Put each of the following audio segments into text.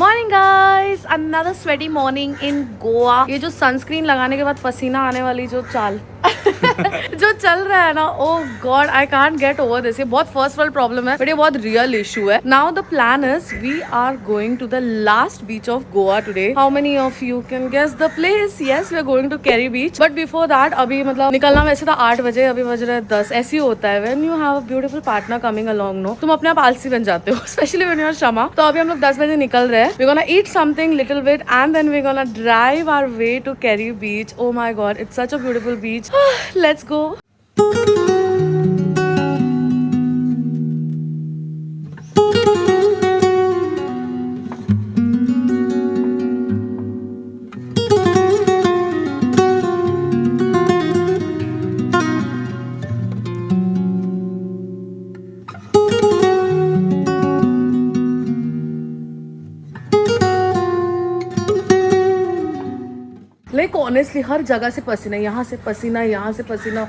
Morning guys, another sweaty morning in Goa. ये जो sunscreen लगाने के बाद पसीना आने वाली जो चाल जो चल रहा है ना, oh God I can't get over this. ये बहुत फर्स्ट वर्ल्ड प्रॉब्लम है बट ये बहुत रियल इशू है। Now the plan is we are going to the last beach of Goa today. How many of you can guess the place? Yes, we are going to Keri beach. But before that अभी मतलब निकलना वैसे था 8 बजे, अभी बज रहे 10। ऐसे ही होता है when you have a beautiful partner coming along. No, तुम अपने आप आलसी बन जाते हो, स्पेशली व्हेन यू आर शमा। तो अभी हम लोग 10 बजे निकल रहे हैं। We gonna eat something little bit and then we gonna drive our way to Keri beach. Oh my God, it's such a beautiful beach. Let's go. Like honestly हर जगह से पसीना, यहाँ से पसीना, यहाँ से पसीना।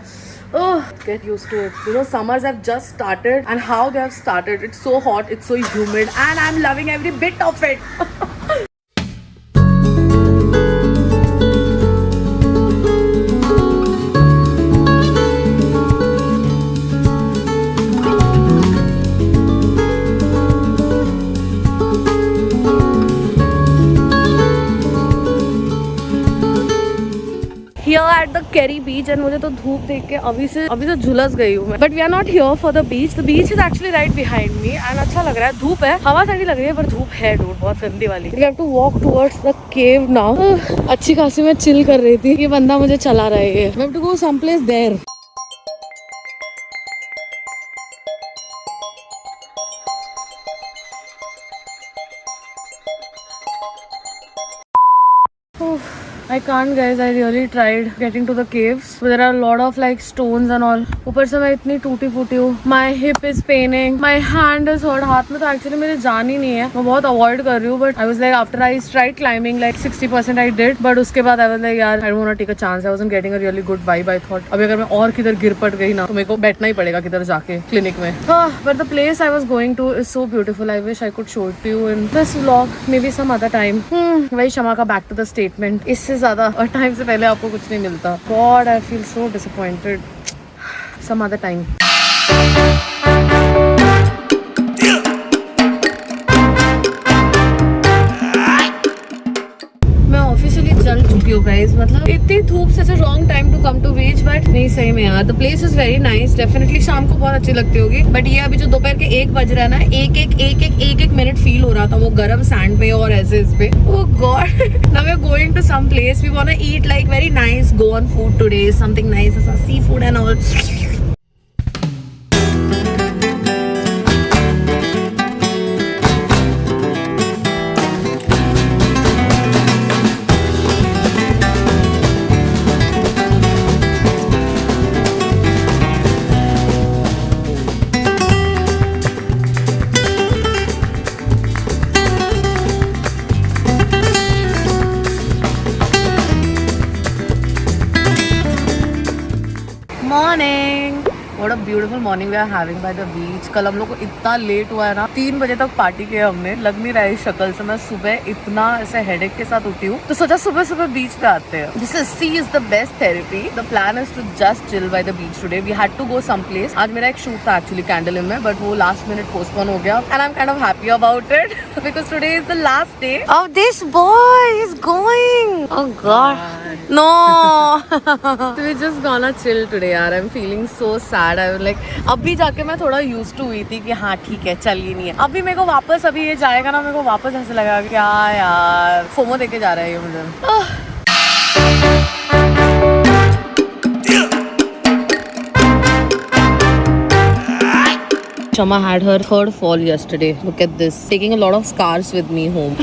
Get used to it. You know, summers have just started and how they have started. It's so hot, it's so humid and I'm loving every bit of it. Here at the Kerry beach and मुझे तो धूप देख के अभी तो झुलस गई हूँ मैं। But we are not here for the beach. The beach is actually right behind me and अच्छा लग रहा है। धूप है, हवा ठंडी लग रही है पर धूप है dude, बहुत गंदी वाली। We have to walk towards the cave now. अच्छी खासी मैं चिल कर रही थी, ये बंदा मुझे चला रहा है। We have to go someplace there. I can't guys, I really tried getting to the caves but there are a lot of like stones and all. ऊपर से मैं इतनी टूटी फूटी हूँ। My hip is paining, my hand is hurt। हाथ में तो एक्चुअली मेरे जान ही नहीं है, मैं बहुत अवॉइड कर रही हूँ। But I was like after I tried climbing like 60% I did, but उसके बाद I was like यार I don't want to take a chance. I wasn't getting a really good vibe. I thought अभी अगर मैं और किधर गिर पड़ गई ना तो मेरे को बैठना ही पड़ेगा किधर जाके क्लिनिक में। But the place I was going to is so beautiful. I wish I could show it to you in this vlog, maybe some other time. वही शमा का back to the statement, इससे ज्यादा और टाइम से पहले आपको कुछ नहीं मिलता। God, I feel so disappointed. Some other time. मैं ऑफिशियली जल चुकी हूँ गाइस। मतलब इतनी धूप से wrong time to come to beach, but नहीं सही में यार the place is very nice. Definitely शाम को बहुत अच्छी लगती होगी बट ये अभी जो दोपहर के 1 बज रहा है ना, एक मिनट फील हो रहा था वो गर्म सैंड पे और ऐसे इस पे। Oh God, now we are going to some place. We want to eat like very nice Goan food today, something nice, ऐसा sea food and all. Morning, what a beautiful morning we are having by the beach. कल हम लोग को इतना late हुआ है ना, 3 बजे तक पार्टी किया हमने। लग नहीं रहा है शक्ल से मैं सुबह इतना ऐसे हेडेक के साथ उठी हूँ, तो सोचा सुबह सुबह बीच पे आते हैं। This is sea is the best therapy. The plan is to just chill by the beach today. We had to go some place. आज मेरा एक शूट था एक्चुअली कैंडल इन में, बट वो लास्ट मिनट पोस्टपोन हो गया and I am kind of happy about it because today is the last day of this boy is going. Oh God no. So we just gonna chill today यार। I'm feeling so sad. I was like अभी जाके मैं थोड़ा used to हुई थी कि हाँ ठीक है चल ही नहीं है। अभी मेरे को वापस अभी ये जाएगा ना, मेरे को वापस ऐसे लगा क्या यार फोमो देके जा रहा है ये मुझे। Shama had her third fall yesterday. Look at this. Taking a lot of scars with me home.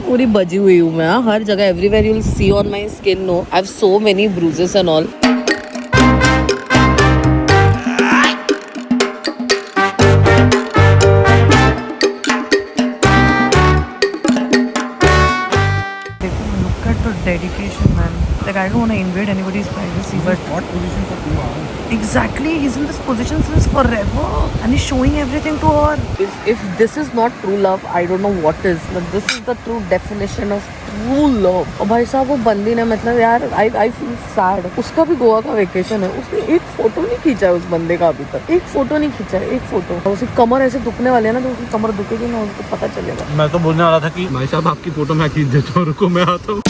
पूरी बजी हुई हूँ मैं हर जगह। Everywhere you'll see on my skin, no, I have so many bruises and all. Look at the dedication, man. Like, I don't want to invade anybody's privacy, but What position for 2 hours? exactly, he's in this position since forever, and he's showing everything to her. If this is not true love, I don't know what is. But this is the true definition of true love. और भाई साहब वो बंदी ने मतलब यार I feel sad. उसका भी गोवा का वेकेशन है, उसने एक फोटो नहीं खींचा है उस बंदे का अभी तक. एक फोटो नहीं खींचा है, एक फोटो. और उसकी कमर ऐसे दुखने वाली है ना, तो उसकी कमर दुखेगी ना, उसको पता चलेगा. मैं तो बोलने वाला था कि भाई साहब आपकी फोटो मैं खींच देता हूँ, रुको मैं आता हूँ.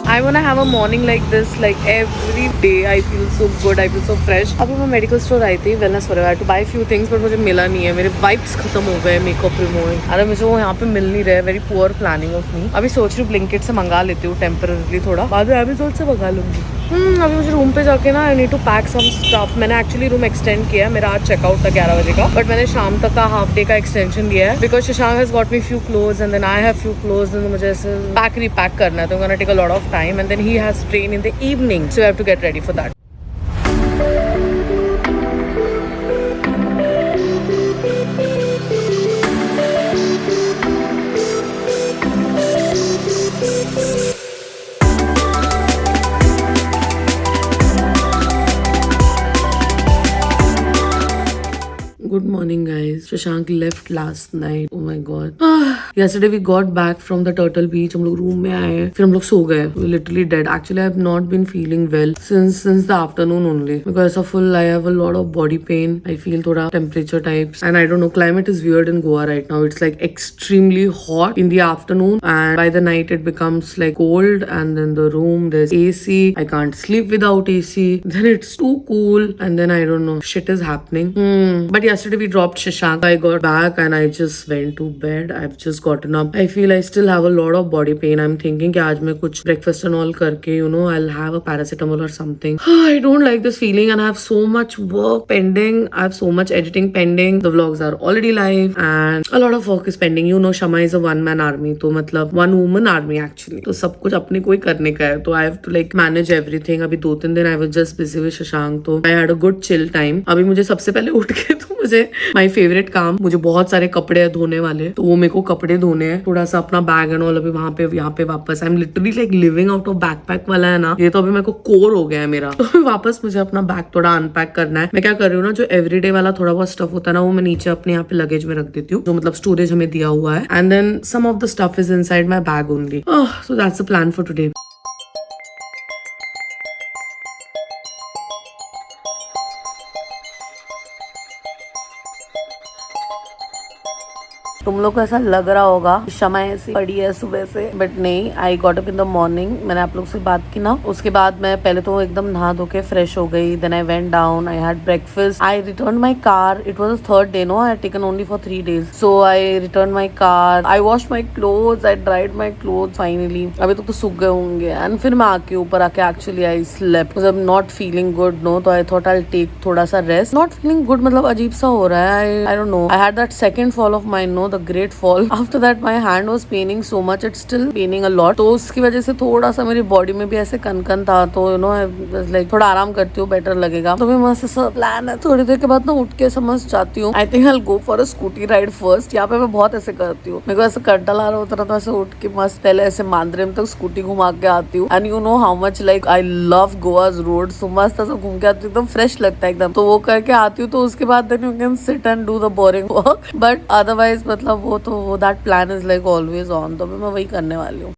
I wanna have a morning like this, like every day. I feel so good, I feel so fresh. अभी मैं मेडिकल स्टोर आई थी wellness for to buy few things, but मुझे मिला नहीं है. मेरे वाइप्स खत्म हो गए मेकअप रिमूविंग. अरे मुझे वो यहाँ पे मिल नहीं रहे. Very poor planning of me. अभी सोच रही हूँ ब्लिंकिट से मंगा लेती हूँ टेम्पररी, थोड़ा बाद में अमेज़न से मंगा लूँगी. अभी मुझे रूम पे जाके ना I need to pack some stuff. मैंने एक्चुअली रूम एक्सटेंड किया है. मेरा आज चेकआउट था 11 बजे का, बट मैंने शाम तक का हाफ डे का एक्सटेंशन दिया है because Shashank has got me few clothes and then I have few clothes and मुझे ऐसे पैक रीपैक करना है, तो gonna take a lot of time and then he has train in the evening, so I have to get ready for that. Good morning, guys. Shashank left last night. Oh my god. Yesterday we got back from the Turtle Beach. हम लोग room में आए, फिर हम लोग सो गए. We literally dead. Actually, I have not been feeling well since the afternoon only because of full I have a lot of body pain. I feel थोड़ा temperature types and I don't know. Climate is weird in Goa right now. It's like extremely hot in the afternoon and by the night it becomes like cold and then the room there's AC. I can't sleep without AC. Then it's too cool and then I don't know. Shit is happening. But yesterday we dropped Shashank. I got back and I just went to bed. I've just gotten up. I feel I still have a lot of body pain. I'm thinking कि आज मैं कुछ breakfast and all करके, you know, I'll have a paracetamol or something. I don't like this feeling and I have so much work pending. I have so much editing pending. The vlogs are already live and a lot of work is pending. You know, Shama is a one-man army. तो मतलब one-woman army actually. तो सब कुछ अपने को ही करने का है. तो I have to like manage everything. अभी 2-3 दिन I was just busy with Shashank. तो I had a good chill time. अभी मुझे सबसे पहले उठ के तो मुझे माई फेवरेट काम, मुझे बहुत सारे कपड़े है धोने वाले, तो वो मेरे को कपड़े धोने हैं. थोड़ा सा अपना बैग एंड ऑल अभी वहां पे यहाँ पे वापस I am literally like living out of backpack वाला है ना, ये तो अभी मेरे को कोर हो गया है मेरा. तो वापस मुझे अपना बैग थोड़ा अनपैक करना है. मैं क्या कर रही हूँ ना, जो एवरीडे वाला थोड़ा बहुत स्टफ होता है ना, वो मैं नीचे अपने यहाँ पे लगेज में रख देती हूँ, जो मतलब स्टोरेज हमें दिया हुआ है. And then some of the stuff is inside my bag only. So that's the plan for today. तुम लोग को ऐसा लग रहा होगा शमा ऐसी पड़ी है सुबह से, बट नहीं. I got up in the morning. मैंने आप लोग से बात की ना, उसके बाद मैं पहले तो एकदम नहा धो के फ्रेश हो गई. Then I went down, I had breakfast, I return my car. It was third day, no, I had taken only for 3 days. So I return my car, I wash my clothes, I dried my clothes finally. अभी तो सूख गए होंगे. And फिर मैं आके ऊपर आके एक्चुअली आई स्लेप्ट. मतलब नॉट फीलिंग गुड, नो, तो आई थॉट आई टेक थोड़ा सा रेस्ट. नॉट फीलिंग गुड मतलब अजीब सा हो रहा है. I don't know, I had that second fall of mind, no, the great fall. After that my hand was paining so much, it's still paining a lot. तो उसकी वजह से थोड़ा सा मेरी बॉडी में भी ऐसे कनकन था. तो यू नो लाइक थोड़ा आराम करती हूँ, बेटर लगेगा. तो मैं मस्त सा प्लान है, थोड़ी देर के बाद ना उठ के समझ जाती हूँ. I think I will go for a scooty ride first. यहाँ पे मैं बहुत ऐसे करती हूँ. मेरे को ऐसे कंटा ला रहा होता है तो ऐसे उठ के मस्त पहले ऐसे मांद्रेम तक स्कूटी घुमा के आती हूँ. And you know how much like I love Goa's road. So मस्त ऐसा घूम के आती हूँ, एकदम फ्रेश लगता है एकदम. तो वो करके आती हूँ. तो उसके बाद then you can sit and do the boring work. But otherwise मतलब वो तो that plan is like always on. तो मैं वही करने वाली हूँ.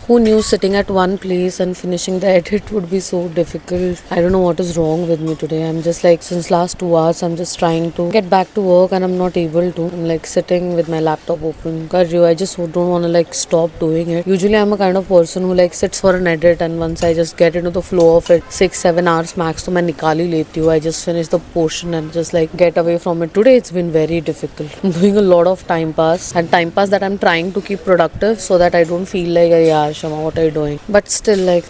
Who knew sitting at one place and finishing the edit would be so difficult? I don't know what is wrong with me today. I'm just like, since last 2 hours, I'm just trying to get back to work and I'm not able to. I'm like sitting with my laptop open. I just don't want to like stop doing it. Usually I'm a kind of person who like sits for an edit and once I just get into the flow of it, 6-7 hours max, तो मैं निकाल ही लेती हूँ. I just finish the portion and just like get away from it. Today it's been very difficult. I'm doing a lot of time pass and time pass that I'm trying to keep productive so that I don't feel like, yeah, Shama, what are you doing? But still like,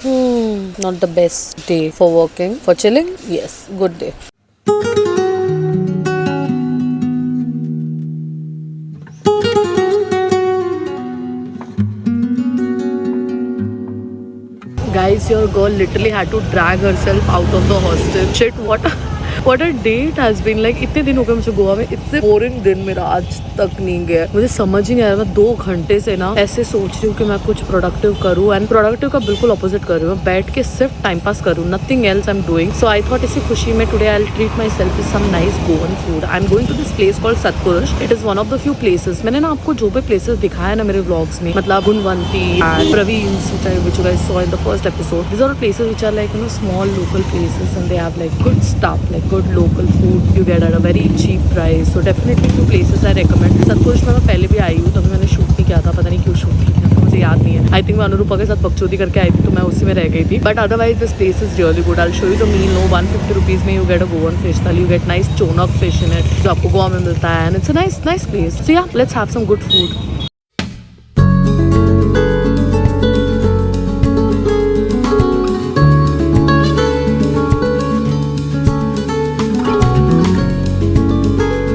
not the best day for working. For chilling, yes, good day. Guys, your girl literally had to drag herself out of the hostel. Shit, what a day it has been. Like इतने दिन हो गए मुझे गोवा में, इतने boring दिन मेरा आज तक नहीं गया. मुझे समझ ही नहीं आया. मैं 2 घंटे से ना ऐसे सोच रही हूँ कि मैं कुछ प्रोडक्टिव करूँ, एंड प्रोडक्टिव का बिल्कुल ऑपोजिट कर रही हूँ. बैठ के सिर्फ टाइम पास करूँ, nothing else I am doing. So I thought इसी खुशी में today I will treat myself with some nice Goan food. I am going to this place called Satpurush. It is one of the few places. मैंने ना आपको जो भी places दिखाया ना मेरे व्लॉग्स में, मतलब गुणवंती and प्रवीण्स which you guys saw in the first episode, these are places which are like, you know, small local places, and they have like good stuff, like good local food you get at a very cheap price. So definitely few places I recommend. सतपुरुष में मैं पहले भी आई हूँ, तभी मैंने shoot नहीं किया था. पता नहीं क्यों शूट नहीं किया था, मुझे याद नहीं है. आई थिंक मैं अनुरूपा के साथ बकचोदी करके आई थी, तो मैं उसी में रह गई थी. But otherwise this place is really good. I show you the meal. 150 rupees में you get a Goan fish thali. You get nice chonak fish in it, जो आपको गोवा में मिलता है, and it's a nice place. So yeah, let's have some good food.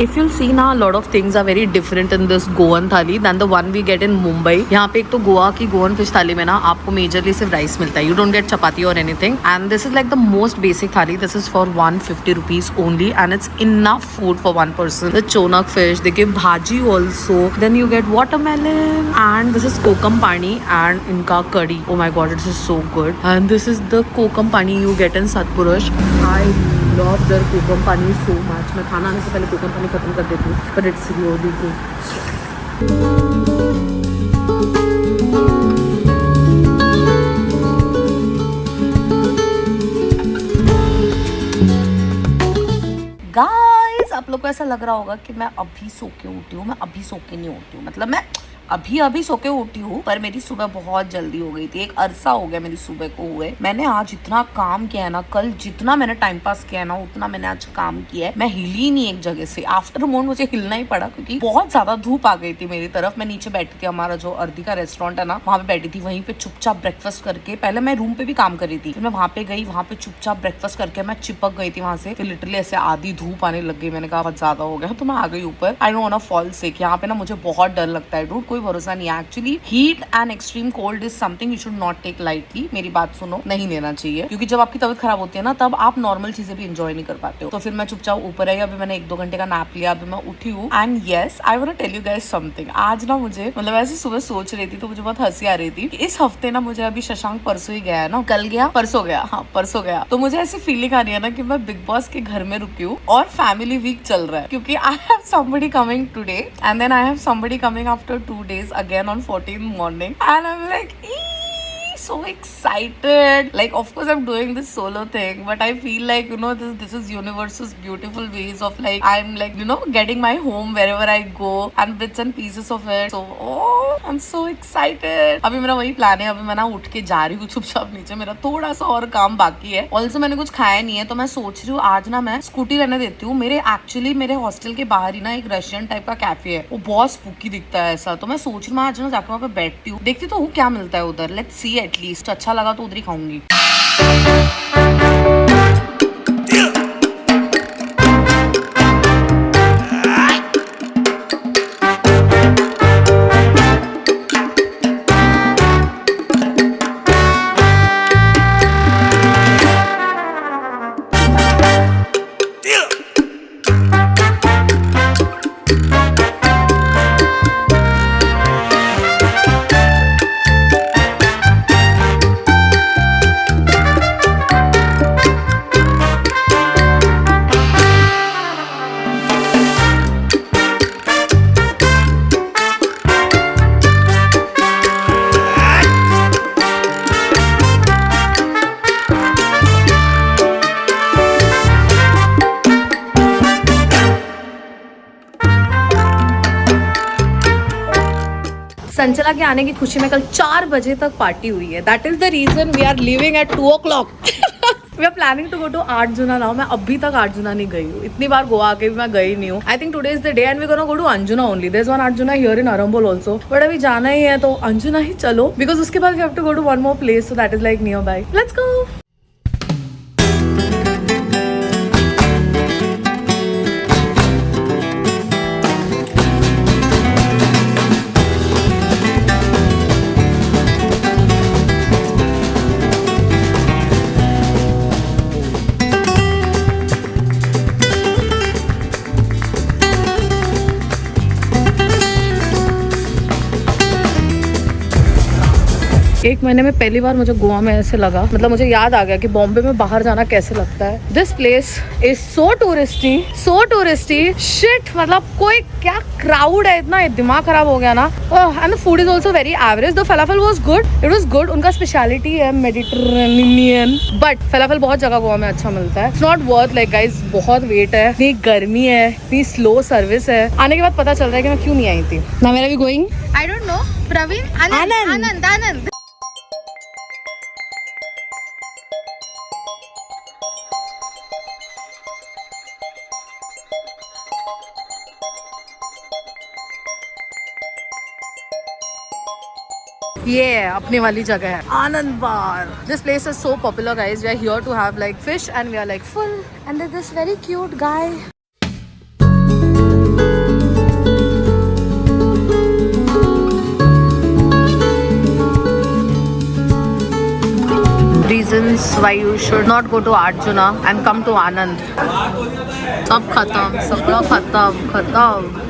If you'll see now, a lot of things are very different in this Goan थाली than the one we get in Mumbai. यहाँ पे एक तो गोवा की Goan fish थाली में ना आपको मेजरली सिर्फ राइस मिलता है. You don't get chapati or anything. And this is like the most basic थाली. This is for 150 rupees only, and it's enough food for one person. The chonak fish, they give bhaji also. Then you get watermelon, and this is kokum pani and inka curry. Oh my god, this is so good. And this is the kokum pani you get in Satpurush. I love their kokum pani so much. मैं खाना आने से पहले कोकम पानी खत्म कर देती हूँ, but it's really good. Guys, आप लोग को ऐसा लग रहा होगा कि मैं अभी सो के उठी हूँ. मैं अभी सो के नहीं उठी हूँ, मतलब मैं अभी सो के उठी हूँ, पर मेरी सुबह बहुत जल्दी हो गई थी. एक अरसा हो गया मेरी सुबह को हुए. मैंने आज इतना काम किया है ना, कल जितना मैंने टाइम पास किया है ना, उतना मैंने आज काम किया है. मैं हिली नहीं एक जगह से. आफ्टरनून मुझे हिलना ही पड़ा, क्योंकि बहुत ज्यादा धूप आ गई थी मेरी तरफ. मैं नीचे बैठी थी, हमारा जो अर्दी का रेस्टोरेंट है ना, वहाँ पे बैठी थी. वहीं पे चुपचाप ब्रेकफास्ट करके, पहले मैं रूम पे भी काम कर रही थी, फिर मैं वहाँ पे गई, वहाँ पे चुपचाप ब्रेकफास्ट करके मैं चिपक गई थी वहाँ से. फिर लिटरली ऐसे आधी धूप आने लग गई. मैंने कहा बहुत ज्यादा हो गया, तो मैं आ गई ऊपर. I don't want to fall sick. यहाँ पे ना मुझे बहुत डर लगता है डूड, कोई भरोसा नहीं है. Actually heat and extreme cold is something you should not take lightly. मेरी बात सुनो, नहीं लेना चाहिए, क्योंकि जब आपकी तबीयत खराब होती है ना, तब आप नॉर्मल चीजें भी एंजॉय नहीं कर पाते हो. तो फिर मैं चुपचाप ऊपर आई. अभी मैंने 1-2 घंटे का नैप लिया, अभी मैं उठी हूँ. And yes, I want to tell you guys something. आज ना मुझे, मतलब ऐसे सुबह सोच रही थी तो मुझे बहुत हंसी आ रही थी कि इस हफ्ते ना मुझे, अभी शशांक परसों ही गया है ना, कल गया, परसों गया, हाँ परसों गया, तो मुझे ऐसी फीलिंग आ रही है ना कि मैं बिग बॉस के घर में रुकी हूँ और फैमिली वीक चल रहा है. क्योंकि I have somebody coming today, and then I have somebody coming after 2 days again on 14th morning. And I'm like, so excited. Like, of course I'm doing this solo thing, but I feel like, you know, this is universe's beautiful ways of like, I'm like, you know, getting my home wherever I go and bits and pieces of it. So I'm so excited. अभी मेरा वही plan है. अभी मैं ना उठ के जा रही हूँ चुपचाप नीचे. मेरा थोड़ा सा और काम बाकी है. ऑल्सो मैंने कुछ खाया नहीं है, तो मैं सोच रही हूँ आज ना मैं स्कूटी रहने देती हूँ. मेरे हॉस्टल के बाहर ही ना एक रशियन टाइप का कैफे है, वो बहुत स्पूकी दिखता है ऐसा. तो मैं सोच रही हूँ आज ना जाकर वहाँ पे बैठती हूँ, देखती तो हूँ क्या मिलता है उधर. लेट्स सी, एटलीस्ट अच्छा लगा तो उधर ही खाऊंगी. संचला के आने की खुशी में कल 4 बजे तक पार्टी हुई है. That is the reason we are living at 2 o'clock. We are planning to go to Arjuna now. मैं अभी तक अर्जुना नहीं गई हूँ, इतनी बार गोवा के भी मैं गई नहीं हूँ। I think today is the day and we gonna go to Anjuna only. There is one Arjuna here in Arambol also, but अभी जाना ही है तो अंजुना ही चलो, बिकॉज उसके बाद we have to go to one more place, so that is like nearby. Let's go. एक महीने में पहली बार मुझे गोवा में ऐसे लगा, मतलब मुझे याद आ गया कि बॉम्बे में बाहर जाना कैसे लगता है। This place is so touristy shit, मतलब कोई क्या क्राउड है, इतना दिमाग खराब हो गया ना। And the food is also very average. The falafel was good, it was good. उनका स्पेशलिटी है मेडिटेरेनियन, बट फलाफल बहुत जगह गोवा में अच्छा मिलता है। It's not worth like guys, बहुत वेट है, इतनी गर्मी है, इतनी स्लो सर्विस है। आने के बाद पता चल रहा है कि मैं क्यों नहीं आई थी ना। मेरा भी going, I don't know. Praveen? Anand. ये अपने वाली जगह है, Anand bar. This place is so popular guys. We are here to have like fish and we are like full and there this very cute guy. Reasons why you should not go to Arjuna and come to Anand. सब खत्म, सगळं खत्म।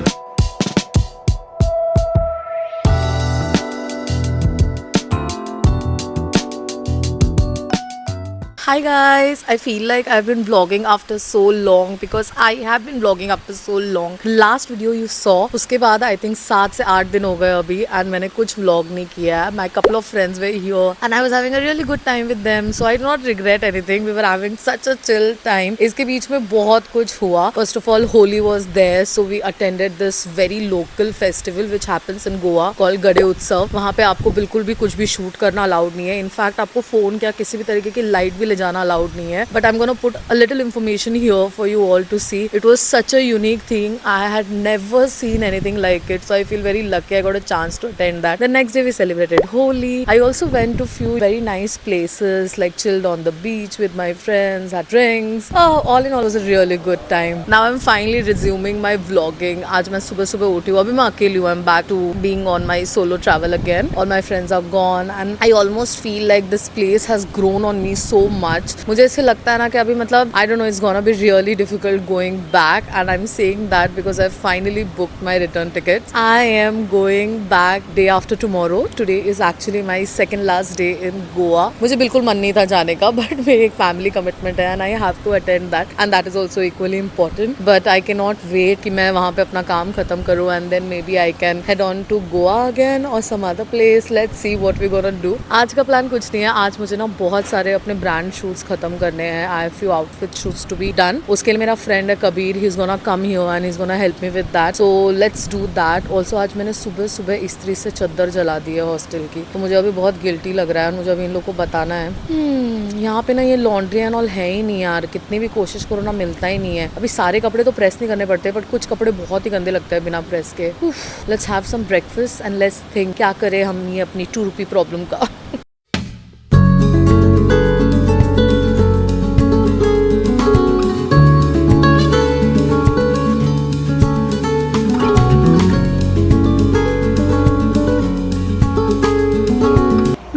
Hi guys, I feel like I've been vlogging after so long because I have been vlogging after so long. Last video you saw, उसके बाद I think 7 से 8 दिन हो गए अभी and मैंने कुछ vlog नहीं किया है. My couple of friends were here and I was having a really good time with them, so I do not regret anything. We were having such a chill time. इसके बीच में बहुत कुछ हुआ. First of all, Holi was there, so we attended this very local festival which happens in Goa called Gade Utsav. वहाँ पे आपको बिल्कुल भी कुछ भी शूट करना अलाउड नहीं है. इनफैक्ट आपको फोन क्या किसी भी तरीके की लाइट भी जाना अलाउड नहीं है. But I am gonna put a little information here for you all to see. It was such a unique thing. I had never seen anything like it, so I feel very lucky I got a chance to attend that. The next day we celebrated Holi. I also went to few very nice places, like chilled on the beach with my friends, had drinks. All in all, it was a really good time. Now I'm finally resuming my vlogging. आज मैं सुबह सुबह उठी हूँ. अभी मैं अकेली हूँ. I'm back to being on my solo travel again. All my friends are gone and I almost feel like this place has grown on me so much. मुझे ऐसे लगता है ना कि अभी मतलब I don't know, it's gonna be really difficult going back, and I'm saying that because I finally booked my return tickets. I am going back day after tomorrow. Today is actually my second last day in Goa. मुझे बिल्कुल मन नहीं था जाने का, but मेरी एक family commitment है and I have to attend that, and that is also equally important. But I cannot wait कि मैं वहाँ पे अपना काम खत्म करूँ and then maybe I can head on to Goa again or some other place. Let's see what we're gonna do. आज का प्लान कुछ नहीं है. आज मुझे ना बहुत सारे अपने ब्रांड शूट्स खत्म करने हैं. I have few outfit shoots to be done. उसके लिए मेरा फ्रेंड है Kabir, he's gonna come here and he's gonna help me with that. So let's do that. Also आज मैंने सुबह सुबह इस्त्री से चद्दर जला दी है हॉस्टल की, तो मुझे अभी बहुत गिल्टी लग रहा है. मुझे अभी इन लोग को बताना है. यहाँ पे ना ये लॉन्ड्री एंड ऑल है ही नहीं यार. कितनी भी कोशिश करो ना मिलता ही नहीं है. अभी सारे कपड़े तो प्रेस नहीं करने पड़ते, बट कुछ कपड़े बहुत ही गंदे लगते हैं बिना प्रेस के. Let's have some breakfast and let's think क्या करें हम ये अपनी 2 रुपी प्रॉब्लम का.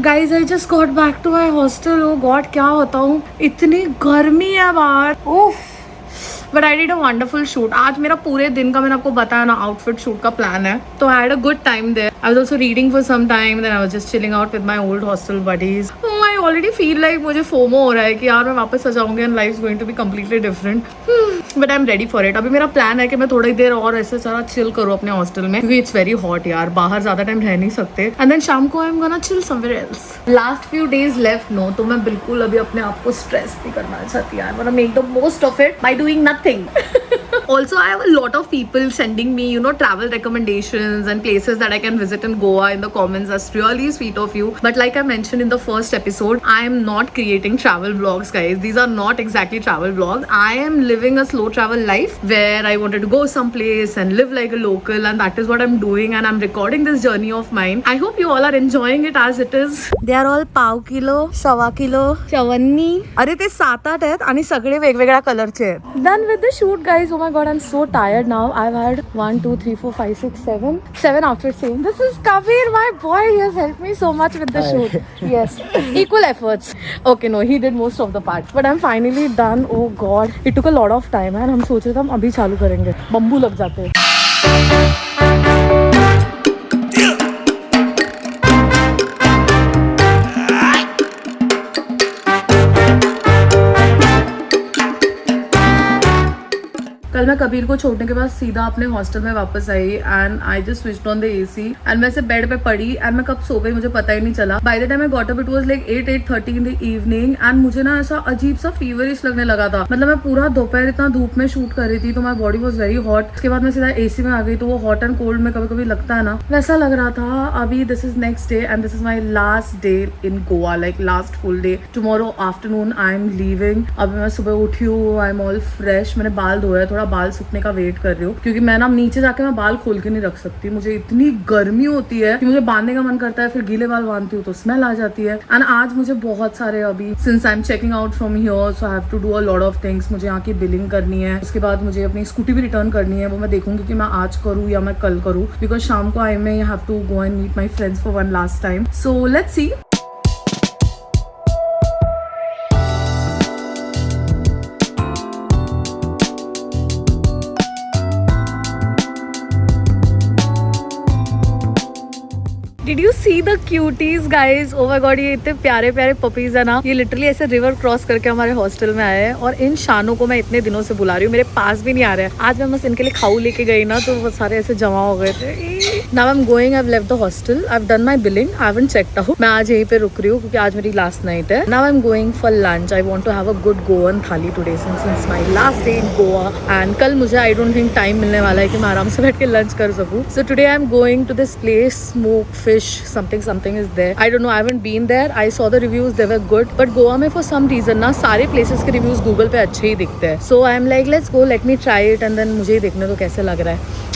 Guys, I just got back to my hostel. Oh God, क्या होता हूँ, इतनी गर्मी है बाहर. उफ. But I did a wonderful shoot. आज मेरा पूरे दिन का, मैंने आपको बताया ना, आउटफिट शूट का प्लान है. तो I had a good time there. I was also reading for some time, then I was just chilling out with my old hostel buddies. I already feel like मुझे FOMO हो रहा है कि यार मैं वापस आ जाऊंगी and life is going to be completely different. But I am ready for it. अभी मेरा प्लान है कि मैं थोड़ी देर और ऐसे सारा चिल करूँ अपने हॉस्टल में, क्योंकि इट्स वेरी हॉट यार. बाहर ज्यादा टाइम रह नहीं सकते. एंड देन शाम को I am gonna chill somewhere else. Last few days left no, तो मैं बिल्कुल अभी अपने आप को स्ट्रेस नहीं करना चाहती. I want to make the most of it by doing nothing. Also, I have a lot of people sending me, travel recommendations and places that I can visit in Goa in the comments. That's really sweet of you. But like I mentioned in the first episode, I am not creating travel vlogs, guys. These are not exactly travel vlogs. I am living a slow travel life where I wanted to go someplace and live like a local, and that is what I'm doing, and I'm recording this journey of mine. I hope you all are enjoying it as it is. They are all pav kilo, सवा kilo, चवन्नी. अरे ते 7-8 आहेत आणि सगळे वेगवेगळ्या कलरचे आहेत. Done with the shoot, guys. Oh my god, I'm so tired now. I've had 1, 2, 3, 4, 5, 6, 7 outfits same. This is Kabir, my boy. He has helped me so much with the shoot. Yes, equal efforts. Okay, no, he did most of the part. But I'm finally done. Oh god, it took a lot of time, and हम सोच रहे थे हम अभी चालू करेंगे. Bamboo लग जाते हैं. कल मैं कबीर को छोड़ने के बाद सीधा अपने हॉस्टल में वापस आई and I just switched on the AC एंड मैं ऐसे बेड पे पड़ी एंड मैं कब सो गई मुझे पता ही नहीं चला. By the time I got up it was like 8:30 in the evening and मुझे ना ऐसा अजीब सा फीवरिश लगने लगा था. मतलब मैं पूरा दोपहर इतना धूप में शूट कर रही थी तो my body was very hot. उसके बाद मैं सीधा एसी में आ गई तो वो हॉट एंड कोल्ड में कभी कभी लगता है ना, वैसा लग रहा था. अभी this is next day and this is my last day in Goa, like last full day. Tomorrow afternoon I am leaving. अभी मैं सुबह उठी हूँ, आई एम ऑल फ्रेश. मैंने बाल धोया, थोड़ा बाल सूखने का वेट कर रही हूँ क्योंकि मैं ना नीचे जाके मैं बाल खोल के नहीं रख सकती. मुझे इतनी गर्मी होती है कि मुझे बांधने का मन करता है, फिर गीले बाल बांधती हूँ तो स्मेल आ जाती है. एंड आज मुझे बहुत सारे अभी since I am checking out from here so I have to do a lot of things. मुझे यहाँ की बिलिंग करनी है, उसके बाद मुझे अपनी स्कूटी भी रिटर्न करनी है. वो मैं देखूंगी कि मैं आज करूँ या मैं कल करूँ बिकॉज शाम को I may have to go and meet my friends for one last time. So let's see. Did you see the cuties, guys? Oh my god, ये इतने प्यारे प्यारे पपीज है ना. ये लिटरली ऐसे रिवर क्रॉस करके हमारे हॉस्टल में आए हैं और इन शानों को मैं इतने दिनों से बुला रही हूँ. मेरे पास भी नहीं आ रहे हैं. आज मैं बस इनके लिए खाऊ लेके गई ना तो वो सारे ऐसे जमा हो गए थे. Now I'm going. I've left the hostel. I've done my billing. I haven't checked out. मैं आज यहीं पे रुक रही हूँ क्योंकि आज मेरी लास्ट नाइट है. Now I'm going for lunch. I want to have a good Goan थाली today since it's my last day in Goa. And कल मुझे I don't think time मिलने वाला है कि मैं आराम से बैठ के लंच कर सकूँ. So today I'm going to this place, Smoke Fish something is there. I don't know. I haven't been there. I saw the reviews. They were good. But Goa में for some reason ना सारे places के reviews Google पे अच्छे ही दिखते हैं. So I'm like, let's go. Let me try it and then मुझे ही देखने दो कैसे लग रहा है.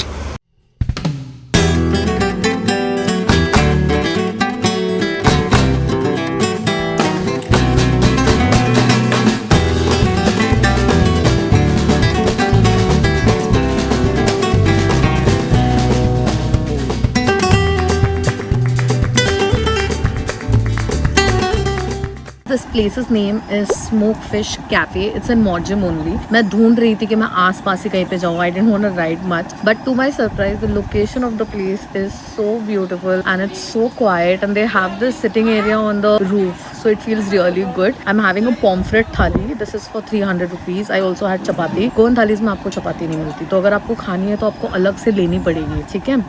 This place's name is Smoke Fish Cafe. It's in Morjam only. मैं ढूंढ रही थी कि मैं आस पास ही कहीं पे जाऊँ. I didn't want to ride much, but to my surprise, the location of the place is so beautiful and it's so quiet. And they have this sitting area on the roof, so it feels really good. I'm having a pomfret thali. This is for 300 rupees. I also had chapati. Goan thalis में आपको चपाती नहीं मिलती, तो अगर आपको खानी है तो आपको अलग से लेनी पड़ेगी. ठीक है.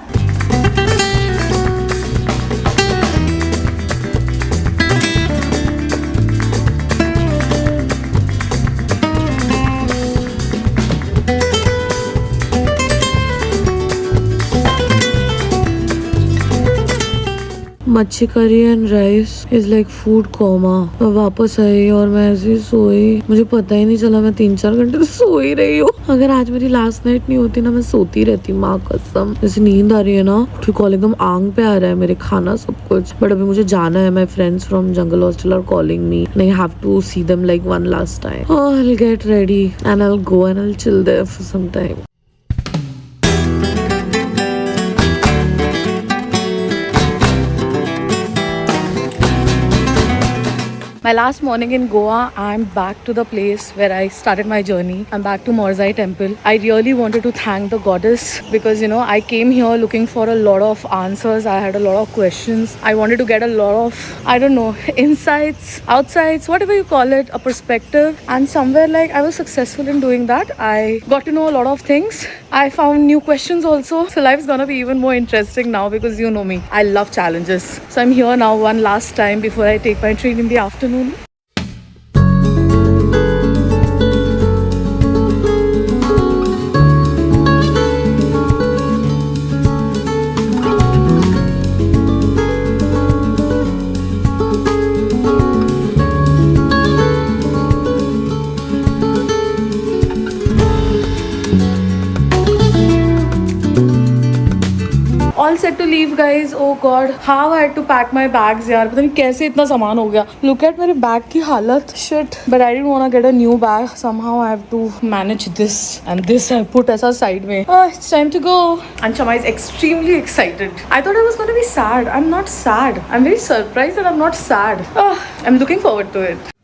Machchi curry and rice is like food coma. मैं वापस आई और मैं ऐसे सोई. मुझे पता ही नहीं चला मैं 3-4 घंटे तो सो ही रही हूँ. अगर आज मेरी लास्ट नाइट नहीं होती ना मैं सोती रहती. माँ कसम जैसे नींद आ रही है ना. कॉल एकदम आंग पे आ रहा है मेरे, खाना सब कुछ. बट अभी मुझे जाना है. My friends from jungle hostel are calling me and I have to see them like one last time. Oh, I'll get ready and I'll go and I'll chill there for some time. My last morning in Goa, I'm back to the place where I started my journey. I'm back to Morzai Temple. I really wanted to thank the goddess because, I came here looking for a lot of answers. I had a lot of questions. I wanted to get a lot of, I don't know, insights, outsides, whatever you call it, a perspective. And somewhere I was successful in doing that. I got to know a lot of things. I found new questions also. So life's gonna be even more interesting now because you know me. I love challenges. So I'm here now one last time before I take my train in the afternoon. Set to leave guys. Oh god, how I had to pack my bags यार. पता नहीं कैसे इतना सामान हो गया. Look at मेरे bag की हालत. Shit. But I didn't want to get a new bag. Somehow I have to manage this and this I put ऐसा साइड में. It's time to go. Anshama is extremely excited. I thought I was going to be sad. I'm not sad. I'm very surprised that I'm not sad. I'm looking forward to it.